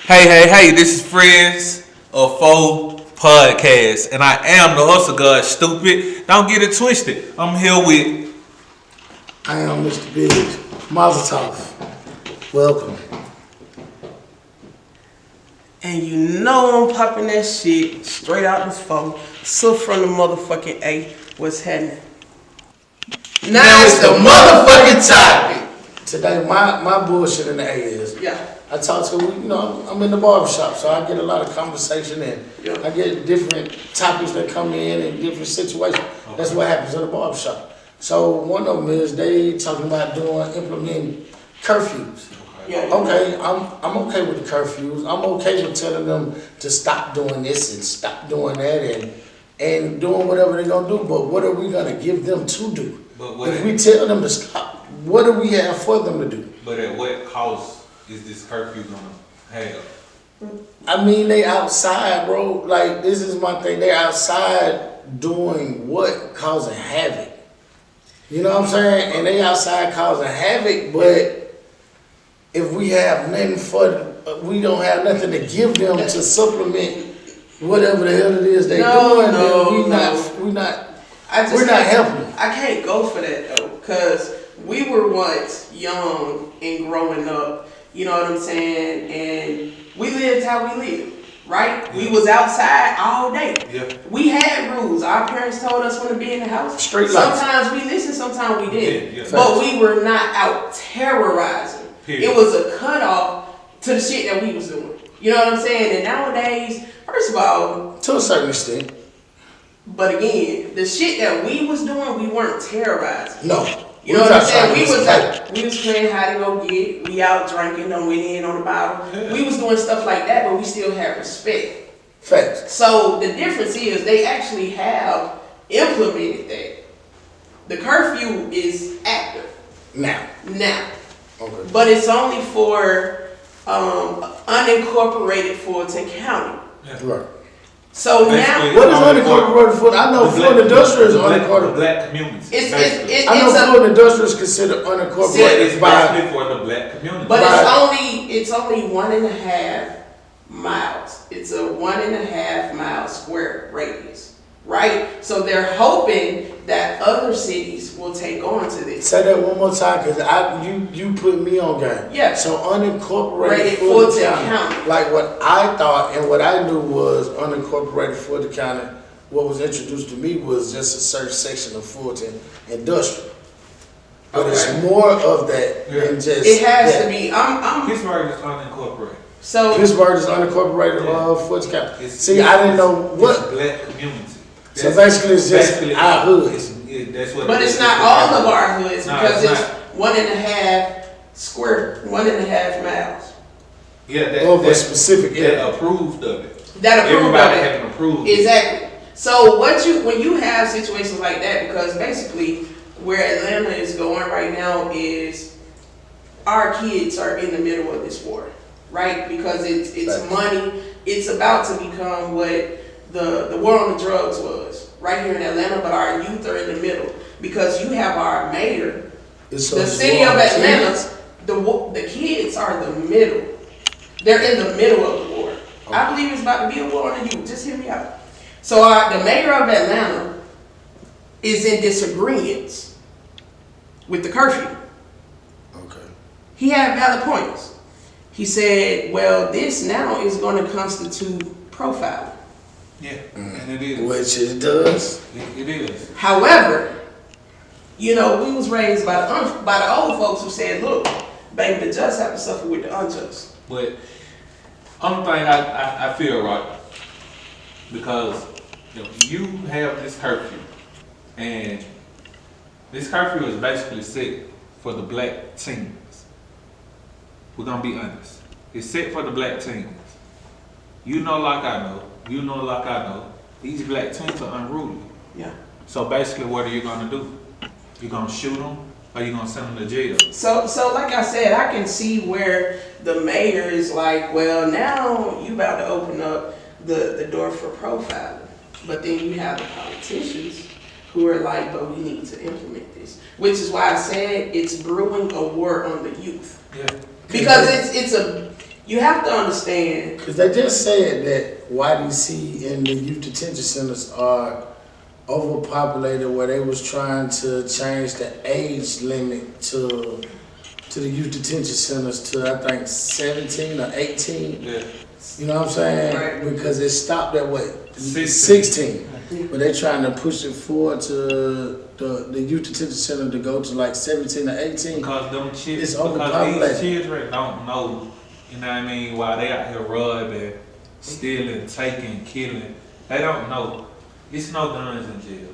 Hey, this is Friends of F.O.E. Podcast, and I am the hustle god, stupid. Don't get it twisted. I'm here with. I am Mr. Biggs. Mazel tov. Welcome. And you know I'm popping that shit straight out this phone. So from the motherfucking A, what's happening? Now it's the motherfucking topic. Today, my bullshit in the A is, I talk to, I'm in the barbershop, so I get a lot of conversation and I get different topics that come in different situations. Okay. That's what happens in the barbershop. So one of them is they talking about implementing curfews. Okay, I'm okay with the curfews. I'm okay with telling them to stop doing this and stop doing that and doing whatever they're gonna do. But what are we gonna give them to do? If we tell them to stop, what do we have for them to do? But at what cost is this curfew gonna have? I mean, they outside, bro. Like, this is my thing. They outside doing what? Causing havoc. You know what I'm saying? And they outside causing havoc, but if we have nothing we don't have nothing to give them to supplement whatever the hell it is they're doing, then we're not helping them. I can't go for that though, because we were once young and growing up, you know what I'm saying, and we lived how we lived, right? Yeah. We was outside all day. Yeah. We had rules. Our parents told us when to be in the house. Straight lights. Sometimes we listened, sometimes we didn't. Yeah. But we were not out terrorizing. Period. It was a cutoff to the shit that we was doing. You know what I'm saying? And nowadays, first of all, to a certain extent. But again, the shit that we was doing, we weren't terrorizing. No. You know what I'm saying? We was playing hide and go get. We out drinking, done went in on the bottle. Yeah. We was doing stuff like that, but we still had respect. Facts. So the difference is they actually have implemented that. The curfew is active. Now. Okay. But it's only for unincorporated Fulton County. Yeah. Right. So now, what is unincorporated Fulton? I know Fulton Industrial is unincorporated. Black communities. I know Fulton Industrial is considered unincorporated. It's basically for the black community. But it's only 1.5 miles. It's a 1.5 mile square radius, right? So they're hoping that other cities will take on to this. Say that one more time, cause you put me on game. Yeah. So unincorporated Fulton County. Like what I thought and what I knew was unincorporated Fulton County. What was introduced to me was just a certain section of Fulton Industrial. But it's more of that than just. It has to be. Pittsburgh is unincorporated. So Pittsburgh is unincorporated Fulton County. See, I didn't know what. It's black community. So basically, it's just our hoods. But it's not all of our hoods because it's 1.5 miles. Yeah, a specific area. That approved of it. Everybody having approved. Exactly. So when you have situations like that, because basically where Atlanta is going right now is our kids are in the middle of this war, right? Because it's money. It's about to become what the war on the drugs was right here in Atlanta, but our youth are in the middle because you have our mayor, the city of Atlanta. The kids are the middle. They're in the middle of the war. Okay. I believe it's about to be a war on the youth. Just hear me out. So the mayor of Atlanta is in disagreement with the curfew. Okay. He had valid points. He said, well, this now is going to constitute profiling. Yeah, and it is. Which it does. It is. However, we was raised by the old folks who said, look, baby, the just have to suffer with the unjust. But only thing I feel right, because you have this curfew, and this curfew is basically set for the black teens. We're gonna be honest. It's set for the black teens. Like I know. You know like I know. These black teens are unruly. Yeah. So basically, what are you gonna do? You gonna shoot them, or you gonna send them to jail? So like I said, I can see where the mayor is like, well, now you about to open up the door for profiling. But then you have the politicians who are like, but we need to implement this. Which is why I said it's brewing a war on the youth. Yeah. Because You have to understand. Because they just said that YDC and the youth detention centers are overpopulated, where they was trying to change the age limit to the youth detention centers to, I think, 17 or 18. Yeah. You know what I'm saying? Right. Because it stopped at what? 16. But they're trying to push it forward to the youth detention center to go to like 17 or 18. Because them It's because overpopulated. these children don't know, you know what I mean, while they out here robbing, stealing, taking, killing, they don't know. It's no guns in jail.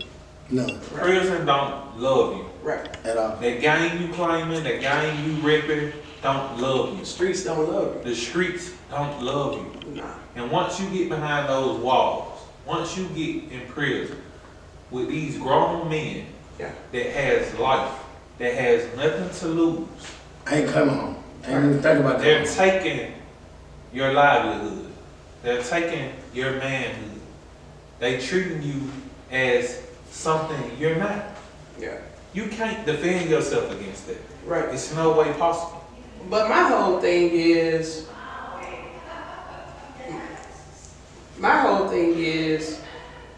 No, Prison don't love you. Right. at all. That gang you claiming, that gang you ripping, don't love you. The streets don't love The streets don't love you. you. Nah. And once you get behind those walls, once you get in prison with these grown men Yeah. that has life, that has nothing to lose, I ain't coming home. I ain't even think about they're that. taking your livelihood. They're taking your manhood. They treating you as something you're not. Yeah. You can't defend yourself against that. Right. It's no way possible. But my whole thing is,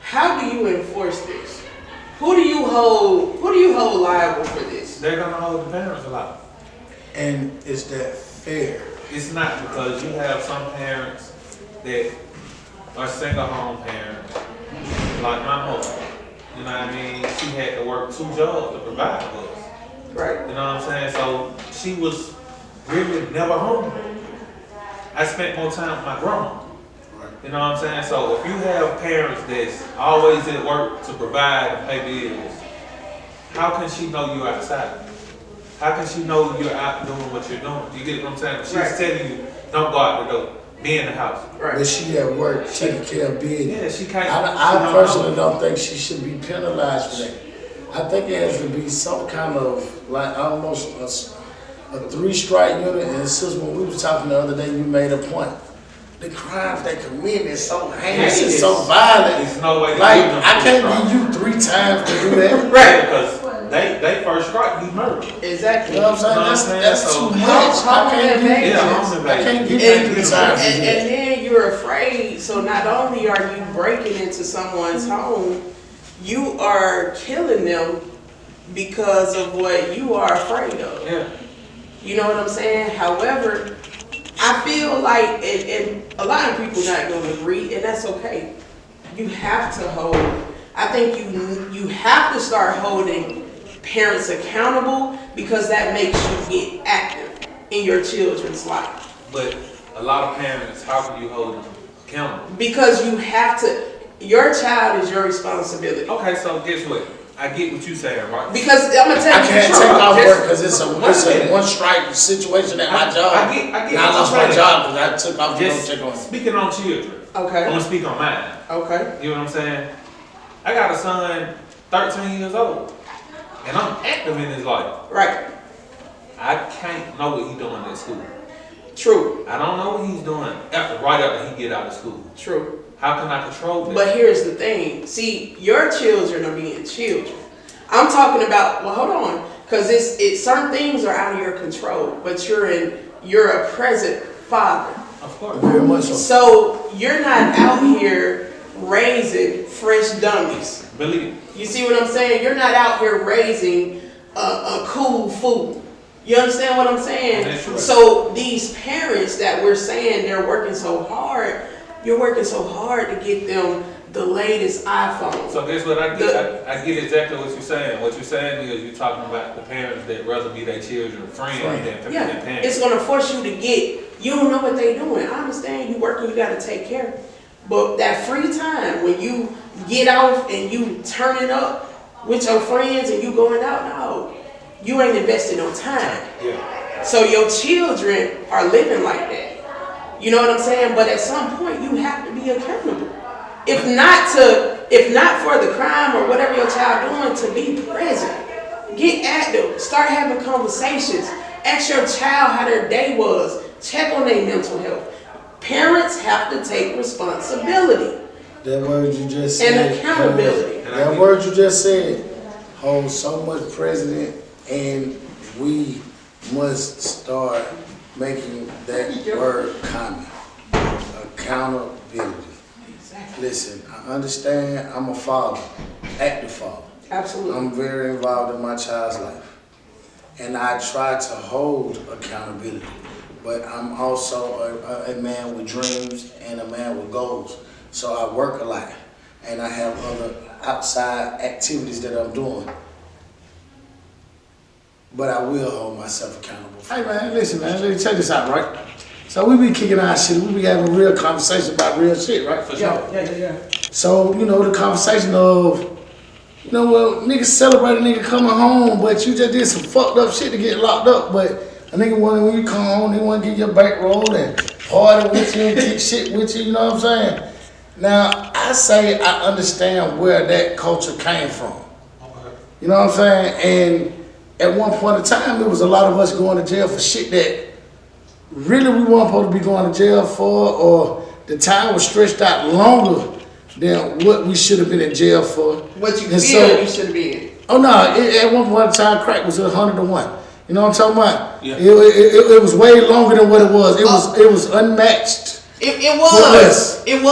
how do you enforce this? Who do you hold liable for this? They're gonna hold the parents alive. And is that fair? It's not, because you have some parents that are single home parents, like my mother. You know what I mean? She had to work 2 jobs to provide for us. Right. You know what I'm saying? So she was really never home. I spent more time with my grandma. You know what I'm saying? So if you have parents that's always at work to provide and pay bills, how can she know you're outside? How can she know you're out doing what you're doing? You get what I'm saying? She's Right. telling you, don't go out the door, be in the house. Right. But she at work taking care of business. Yeah, she can't. I personally don't think she should be penalized for that. I think it has to be some kind of, like, almost a 3-strike unit. And sis, when we was talking the other day, you made a point. The crimes they commit is so heinous and so violent. There's no way to Like, do them I can't for give you 3 times to do that. Right. Because they first strike, you murder. Exactly. You know what I'm saying? That's So- too much. I can't give you, Yeah, home I can't invasion. give you 3 times to And do that. then you're afraid, so not only are you breaking into someone's home, you are killing them because of what you are afraid of. Yeah. You know what I'm saying? However, I feel like, and a lot of people not going to agree, and that's okay. You have to hold, I think you have to start holding parents accountable, because that makes you get active in your children's life. But a lot of parents, how can you hold them accountable? Because you have to, your child is your responsibility. Okay, so guess what? I get what you're saying, right? Because I'm gonna tell you I can't the truth. take off Just- work because it's a minute. 1-strike situation at my job. I get And I what lost you're my saying. job because I took off to go Just check on. speaking on children. I'm Okay. gonna speak on mine. Okay. You know what I'm saying? I got a son, 13 years old, and I'm active in his life. Right. I can't know what he's doing at school. True. I don't know what he's doing right after he get out of school. True. How can I control that? But here's the thing. See, your children are being children. I'm talking about, well, hold on, because it's certain things are out of your control, but you're a present father. Of course. Very much so. So you're not out here raising fresh dummies. Believe it. You see what I'm saying? You're not out here raising a cool fool. You understand what I'm saying? That's right. So these parents that we're saying they're working so hard, you're working so hard to get them the latest iPhone. So guess what I get? I get exactly what you're saying. What you're saying is you're talking about the parents that rather be their children's friend than Yeah, parents. it's gonna force you to you don't know what they doing. I understand you working, you gotta take care. But that free time, when you get off and you turning up with your friends and you going out, no, you ain't investing no time. Yeah. So your children are living like that. You know what I'm saying? But at some point you have to be accountable. If not for the crime or whatever your child doing, to be present. Get active. Start having conversations. Ask your child how their day was. Check on their mental health. Parents have to take responsibility That word you just said. and accountability. That word you just said holds so much precedent, and we must start making that word common. Accountability. Exactly. Listen, I understand I'm a father, active father. Absolutely. I'm very involved in my child's life. And I try to hold accountability. But I'm also a man with dreams and a man with goals. So I work a lot. And I have other outside activities that I'm doing. But I will hold myself accountable. Hey man, listen man, let me check this out, right? So we be kicking our shit, we be having real conversation about real shit, right? For sure. Yeah. So, the conversation of, well, niggas celebrate a nigga coming home, but you just did some fucked up shit to get locked up, but a nigga when you come home, they want to give you a bankroll and party with you and kick shit with you, you know what I'm saying? Now, I say I understand where that culture came from. You know what I'm saying? And at one point in time, there was a lot of us going to jail for shit that really we weren't supposed to be going to jail for, or the time was stretched out longer than what we should have been in jail for. What you feel you should have been. Oh no, at one point in time, crack was 100 to 1. You know what I'm talking about? Yeah. It was way longer than what it was. It was unmatched. It was. You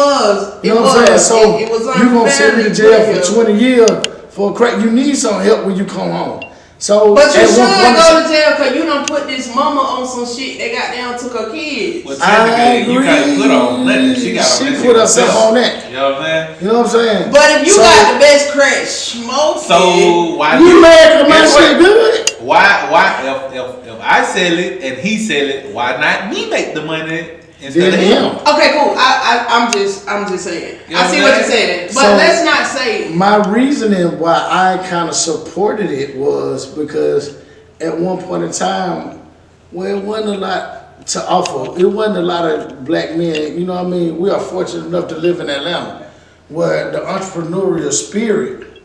know what I'm saying? So it was you gonna send me to jail for 20 years for crack. You need some help when you come home. So, but you should go to jail because you done put this mama on some shit that got down took her kids. Well, technically, you gotta put on nothing. She put herself on that. You know what I'm saying? You know what I'm saying? But if you got the best crack smoke, so why you mad 'cause my shit good? Why if I sell it and he sell it, why not me make the money instead of him? Okay, cool. I'm just saying. You know I see what you're saying, but So, let's not say. My reasoning why I kind of supported it was because at one point in time, well, it wasn't a lot to offer. It wasn't a lot of black men. You know what I mean? We are fortunate enough to live in Atlanta, where the entrepreneurial spirit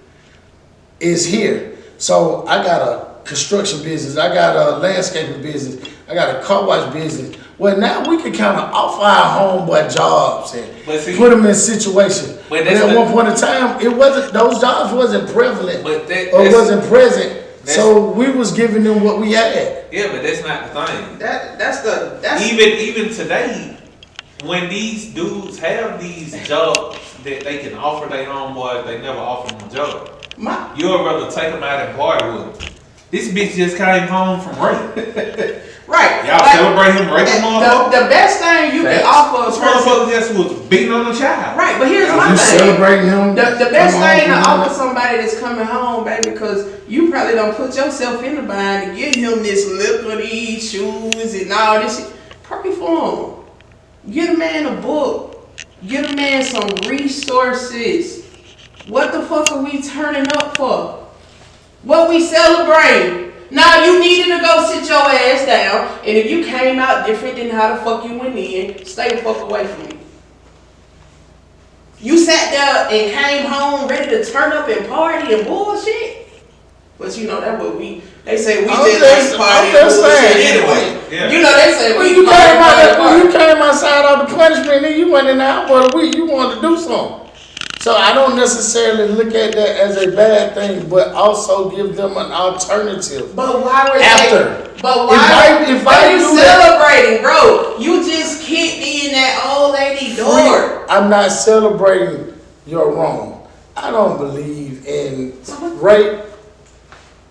is here. So I got a construction business. I got a landscaping business. I got a car wash business. Well, now we can kind of offer our homeboy jobs and put them in situations. But at one point in time, it wasn't; those jobs wasn't prevalent or wasn't present. So we was giving them what we had. Yeah, but that's not the thing. That's even today, when these dudes have these jobs that they can offer their homeboys, they never offer them a job. You'd rather take them out and party with them. This bitch just came home from rape. Right. Y'all celebrate him raping motherfucker? The best thing you can offer a person. Motherfucker just was beating on the child. Right, but here's my thing. Celebrating him. The best thing to offer somebody that's coming home, baby, because you probably don't put yourself in the bind to get him this liquor, these shoes, and all this shit. Pray for him. Get a man a book. Get a man some resources. What the fuck are we turning up for? What we celebrating? Now you needed to go sit your ass down, and if you came out different than how the fuck you went in, stay the fuck away from me. You sat there and came home ready to turn up and party and bullshit. But you know that's what they say we just party and bullshit anyway. Yeah. You know they say when you came outside of the punishment, then you went in there for a week. You wanted to do something. So I don't necessarily look at that as a bad thing, but also give them an alternative. But why were after? But why? If I you celebrating, bro? You just kicked in that old lady door. I'm not celebrating your wrong. I don't believe in rape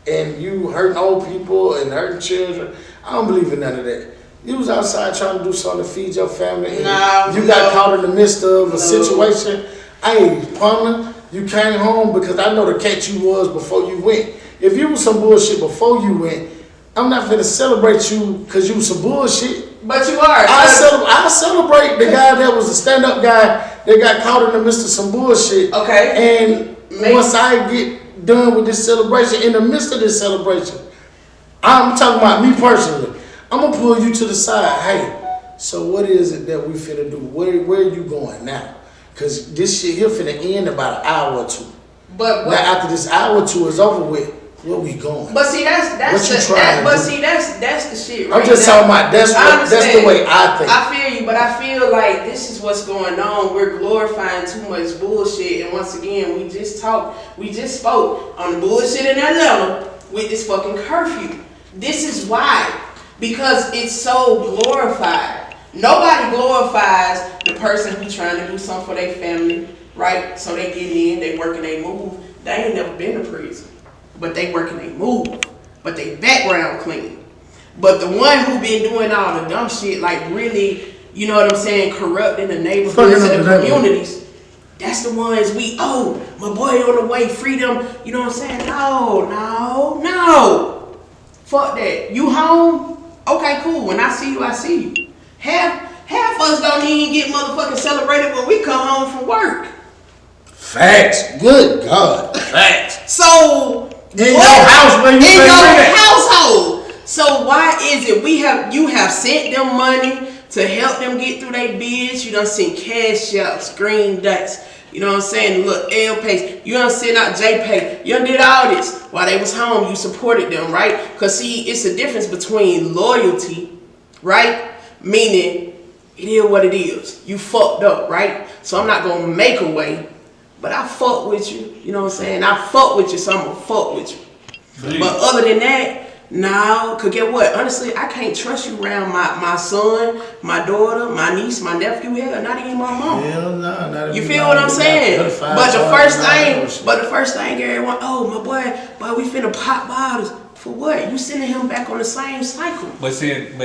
and you hurting old people and hurting children. I don't believe in none of that. You was outside trying to do something to feed your family. And you got caught in the midst of a situation. Hey, partner, you came home because I know the cat you was before you went. If you was some bullshit before you went, I'm not finna celebrate you because you was some bullshit. But you are. I celebrate the guy that was a stand-up guy that got caught in the midst of some bullshit. Okay. And once I get done with this celebration, in the midst of this celebration, I'm talking about me personally, I'm gonna pull you to the side. Hey, so what is it that we finna do? Where are you going now? Because this shit here finna end in about an hour or two. But now after this hour or two is over with, where we going? But see, that's the shit. Right, I'm just talking about that's the way I think. I feel you, but I feel like this is what's going on. We're glorifying too much bullshit, and once again, we just spoke on the bullshit in Atlanta with this fucking curfew. This is why Because it's so glorified. Nobody glorifies the person who's trying to do something for their family, right? So they get in, they work and they move. They ain't never been to prison, but they work and they move. But they background clean. But the one who been doing all the dumb shit, like really, you know what I'm saying, corrupting the neighborhoods and the communities, that's the ones my boy on the way, freedom, you know what I'm saying? No. Fuck that. You home? Okay, cool. When I see you, I see you. Half us don't even get motherfucking celebrated when we come home from work. Facts. Good God. Facts. So in your house when you in your household. So why is it you have sent them money to help them get through their bills? You done sent cash outs, green dots. You know what I'm saying? Look, L-Pays. You done sent out J-Pay. You done did all this. While they was home, you supported them, right? Because see, it's a difference between loyalty, right? Meaning, it is what it is. You fucked up, right? So I'm not going to make a way, but I fuck with you. You know what I'm saying? I fuck with you, so I'm going to fuck with you. Please. But other than that, no, cause get what? Honestly, I can't trust you around my son, my daughter, my niece, my nephew, not even my mom. Hell no, not you feel what I'm saying? But the first thing, everyone, my boy, we finna pop bottles. For what? You sending him back on the same cycle. But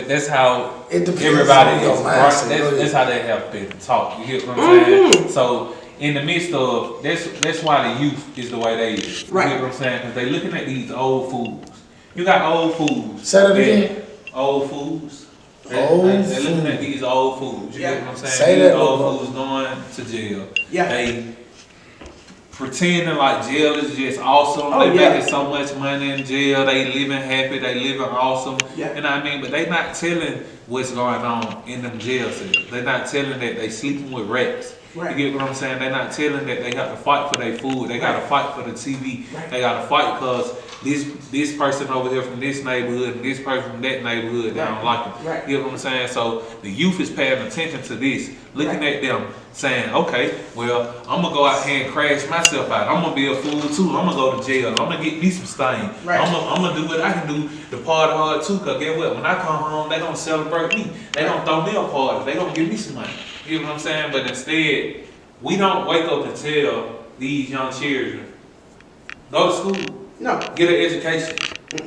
that's how everybody is. That's how they have been taught. You get what I'm saying? So in the midst of that's why the youth is the way they is. You get what I'm saying? Because they looking at these old fools. You got old fools. Say that again. Old fools. They're looking at these old fools. You get what I'm saying? Say these that, old fools going to jail. Yeah. They pretending like jail is just awesome. They making so much money in jail. They living happy. They living awesome. Yeah. You know what I mean? But they not telling what's going on in them jail cells. They not telling that they sleeping with rats. Right. You get what I'm saying? They're not telling that they got to fight for their food. They got to fight for the TV. Right. They got to fight because this person over here from this neighborhood and this person from that neighborhood, they don't like them. Right. You get what I'm saying? So the youth is paying attention to this, looking at them, saying, okay, well, I'm going to go out here and crash myself out. I'm going to be a fool too. I'm going to go to jail. I'm going to get me some stain. Right. I'm going to do what I can do to party hard too, because guess what? When I come home, they going to celebrate me. They going to throw me a party. They going to give me some money. You know what I'm saying? But instead, we don't wake up and tell these young children, go to school. No. Get an education.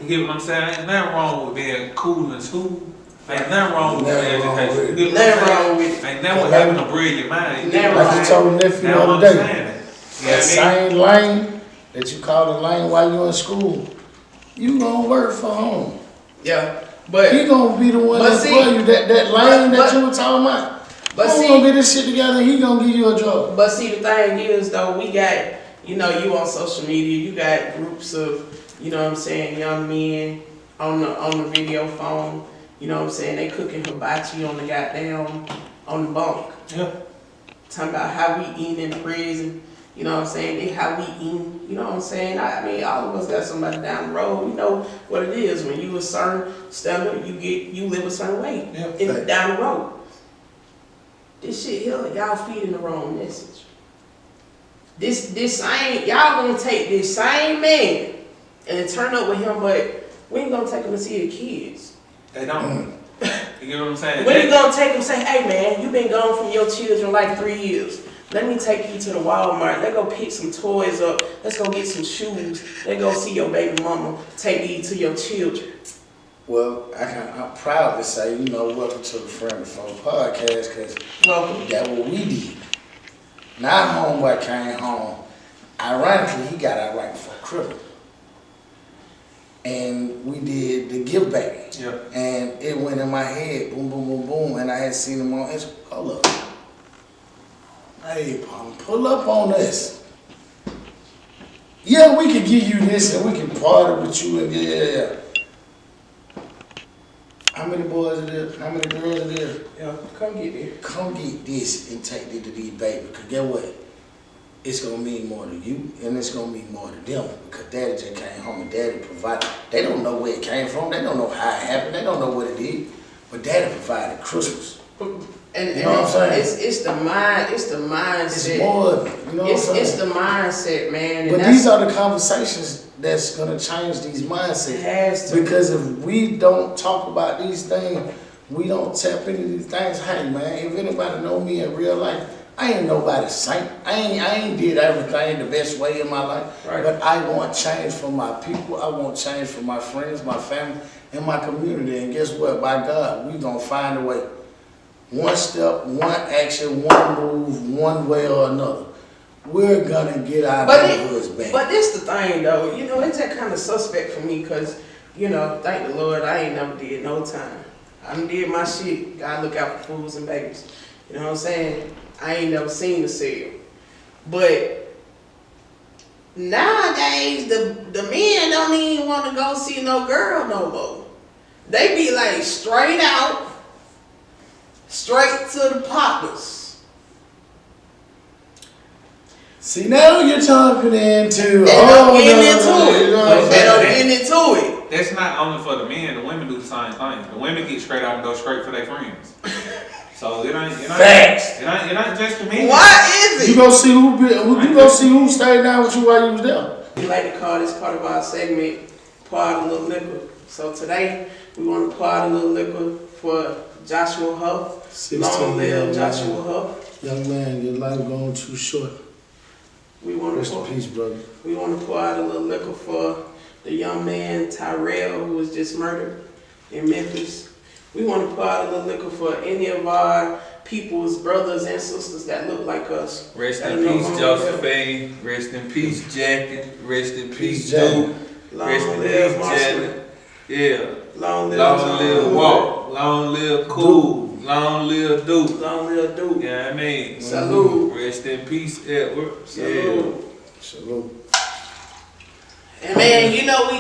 You get what I'm saying? Ain't nothing wrong with being cool in school. Ain't nothing wrong with being education. You get what I'm saying? Ain't nothing with having to breed your mind. Like you told nephew the other day. That same lane that you call the lane while you're in school, you gonna work for home. Yeah. But he gonna be the one that tell you that lane that you were talking about. But see, gonna get this shit together, he gonna give you a job. But see, the thing is though, we got, you on social media, you got groups of, you know what I'm saying, young men on the video phone, you know what I'm saying, they cooking hibachi on the goddamn, on the bunk. Yeah. Talking about how we eat in prison, you know what I'm saying, how we eat, you know what I'm saying. I mean, all of us got somebody down the road, we know what it is. When you a certain standard, you live a certain way down the road. This shit here, y'all feeding the wrong message. This same, y'all gonna take this same man and turn up with him, but we ain't gonna take him to see the kids. They don't. You get what I'm saying? We ain't gonna take him and say, hey man, you been gone from your children like 3 years. Let me take you to the Walmart. Let's go pick some toys up. Let's go get some shoes. Let's go see your baby mama. Take you to your children. Well, I'm proud to say, welcome to the Friend of F.O.E podcast, because that's what we did. Now homeboy came home. Ironically, he got out right before Christmas. And we did the give back. Yep. And it went in my head, boom, boom, boom, boom, and I had seen him on Instagram. Hold up. Hey, pull up on this. Yeah, we can give you this and we can party with you and yeah. How many boys are there? How many girls are there? Yeah, come get this. Come get this and take it to these babies. Because guess what? It's going to mean more to you and it's going to mean more to them. Because daddy just came home and daddy provided. They don't know where it came from. They don't know how it happened. They don't know what it is. But daddy provided Christmas. And you know what I'm saying? It's the mindset. It's more of it. You know what I'm saying? It's the mindset, man. But these are the conversations that's gonna change these mindsets. It has to. Because if we don't talk about these things, we don't tap into these things. Hey man, if anybody know me in real life, I ain't nobody's saint. I ain't did everything the best way in my life. Right. But I want change for my people. I want change for my friends, my family, and my community. And guess what? By God, we gonna find a way. One step, one action, one move, one way or another. We're gonna get our neighborhoods back. But this the thing though, you know, it's that kind of suspect for me because, you know, thank the Lord, I ain't never did no time. I done did my shit. God look out for fools and babies. You know what I'm saying? I ain't never seen the sale. But nowadays, the men don't even want to go see no girl no more. They be like straight out, straight to the poppers. See, now you're talking into. They don't get into it. That's not only for the men. The women do the same thing. The women get straight out and go straight for their friends. So it ain't Facts. It ain't just the men. Why is it? You gonna see you gonna see who stayed down with you while you was there. We like to call this part of our segment pour out a little liquor. So today we want to pour out a little liquor for Joshua Huff. 16 Long live young Joshua man. Huff. Young man, your life going too short. We want Rest to in peace, brother. We want to pour out a little liquor for the young man Tyrell who was just murdered in Memphis. We want to pour out a little liquor for any of our people's brothers and sisters that look like us. Rest in peace, Josephine. Rest in peace, Jackie. Rest in peace, Duke. Rest in peace, Janet. Yeah. Long live Walk. Long live Cool. Long live Duke. Long live Duke. Yeah, I mean. Salute. Rest in peace, Edward. Salute. Yeah. Salute. And man, you know we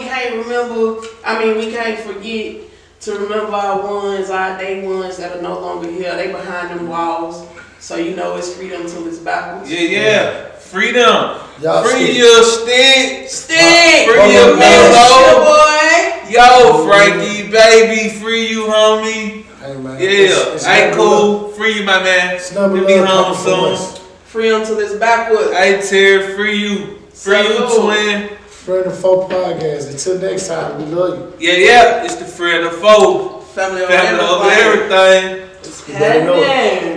can't forget to remember our ones, our day ones that are no longer here. They behind them walls. So you know it's freedom till it's backwards. Yeah. Freedom. Y'all Free stick. your stick. Stick! Free your Melo. boy. Yo, Frankie, baby. Free you, homie. Hey man. Yeah. Hey, Cool. Free you, my man. Number Be love home coming from soon. us. Free them till it's backwards. Hey, Terry. Free you. Free you, Salute. twin. Friend of F.O.E. podcast. Until next time, we love you. Yeah. It's the friend of F.O.E. Family Family over everything. It's You better know it. happening.